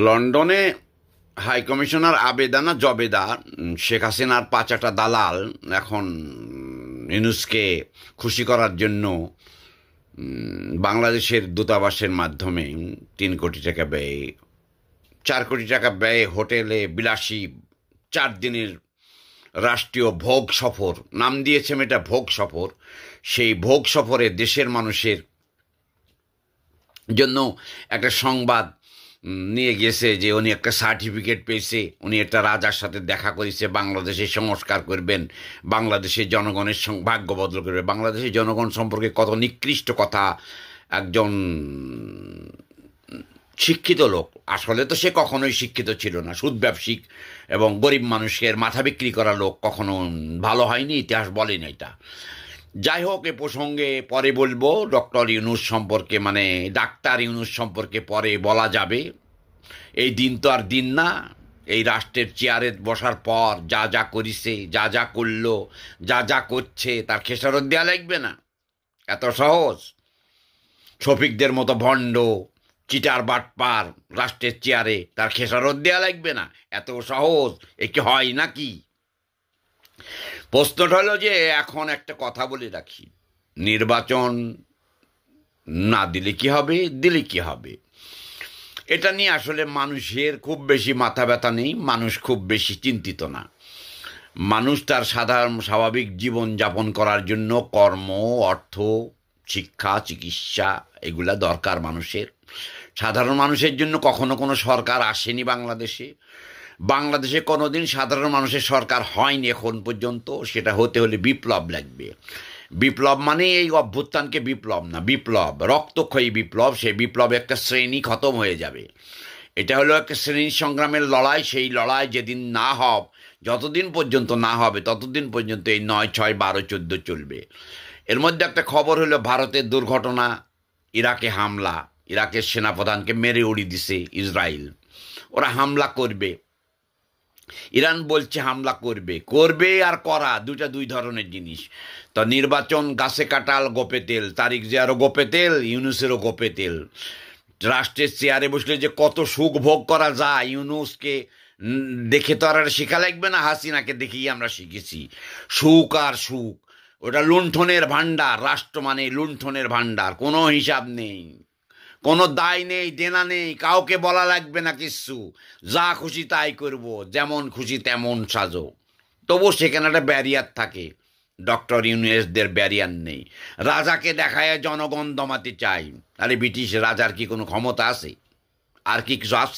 লন্ডনে হাইকমিশনার আবেদা না জবেদা, শেখ হাসিনার পাঁচাটা দালাল এখন ইউনূসকে খুশি করার জন্য বাংলাদেশের দূতাবাসের মাধ্যমে 3 কোটি টাকা ব্যয়ে 4 কোটি টাকা ব্যয়ে হোটেলে বিলাসী 4 দিনের রাষ্ট্রীয় ভোগ সফর, নাম দিয়েছেন এটা ভোগ সফর। সেই ভোগ সফরে দেশের মানুষের জন্য একটা সংবাদ নিয়ে গেছে যে উনি একটা সার্টিফিকেট পেয়েছে, উনি একটা রাজার সাথে দেখা করেছে, বাংলাদেশের সংস্কার করবেন, বাংলাদেশের জনগণের ভাগ্য বদল করবে। বাংলাদেশের জনগণ সম্পর্কে কত নিকৃষ্ট কথা একজন শিক্ষিত লোক, আসলে তো সে কখনোই শিক্ষিত ছিল না, সুদ ব্যবসায়িক এবং গরিব মানুষের মাথা বিক্রি করা লোক, কখনো ভালো হয়নি, ইতিহাস বলেনি এটা। যাই হোক, এ প্রসঙ্গে পরে বলবো। ডক্টর ইউনূস সম্পর্কে, মানে ডাক্তার ইউনূস সম্পর্কে পরে বলা যাবে। এই দিন তো আর দিন না। এই রাষ্ট্রের চেয়ারে বসার পর যা যা করিছে, যা যা করলো, যা যা করছে, তার খেসারত দেওয়া লাগবে না? এত সহজ? শফিকদের মতো ভণ্ড চিটার বাটপার রাষ্ট্রের চেয়ারে, তার খেসারত দেওয়া লাগবে না? এত সহজ এ কি হয় নাকি? প্রশ্নটা হলো যে, এখন একটা কথা বলে রাখি, নির্বাচন না দিলে কি হবে, দিলে কি হবে, এটা নিয়ে আসলে মানুষের খুব বেশি মাথা ব্যথা নেই, মানুষ খুব বেশি চিন্তিত না। মানুষ তার সাধারণ স্বাভাবিক জীবন যাপন করার জন্য কর্ম, অর্থ, শিক্ষা, চিকিৎসা এগুলা দরকার মানুষের। সাধারণ মানুষের জন্য কখনো কোনো সরকার আসেনি বাংলাদেশে। বাংলাদেশে কোনোদিন সাধারণ মানুষের সরকার হয়নি এখন পর্যন্ত। সেটা হতে হলে বিপ্লব লাগবে। বিপ্লব মানে এই অভ্যুত্থানকে বিপ্লব না, বিপ্লব রক্তক্ষয়ী বিপ্লব। সেই বিপ্লবে একটা শ্রেণী খতম হয়ে যাবে। এটা হলো একটা শ্রেণী সংগ্রামের লড়াই। সেই লড়াই যেদিন না হবে, যতদিন পর্যন্ত না হবে ততদিন পর্যন্ত এই 9, 6, 12, 14 চলবে। এর মধ্যে একটা খবর হলো ভারতের দুর্ঘটনা, ইরাকে হামলা, ইরাকের সেনাপ্রধানকে মেরে উড়িয়ে দিছে ইসরায়েল। ওরা হামলা করবে, ইরান বলছে হামলা করবে, করবে আর করা দুই ধরনের জিনিস। তো নির্বাচন গাছে কাটাল গোপে তেল, তারিক জিয়ারও গোপে তেল, ইউনূসেরও গোপে তেল। রাষ্ট্রের চেয়ারে বসলে যে কত সুখ ভোগ করা যায়, ইউনূসকে দেখে তো আর শেখা লাগবে না, হাসিনাকে দেখেই আমরা শিখেছি। সুখ আর সুখ, ওটা লুণ্ঠনের ভাণ্ডার। রাষ্ট্র মানে লুণ্ঠনের ভাণ্ডার, কোনো হিসাব নেই, কোনো দায় নেই, দেনা নেই, কাউকে বলা লাগবে না কিচ্ছু। যা খুশি তাই করব, যেমন খুশি তেমন সাজো। তবু সেখানে একটা ব্যারিয়ার থাকে। ডক্টর ইউনূসদের ব্যারিয়ার নেই। রাজাকে দেখায় জনগণ দমাতে চাই। আরে ব্রিটিশ রাজার কি কোনো ক্ষমতা আছে? আর কি কিছু আছে?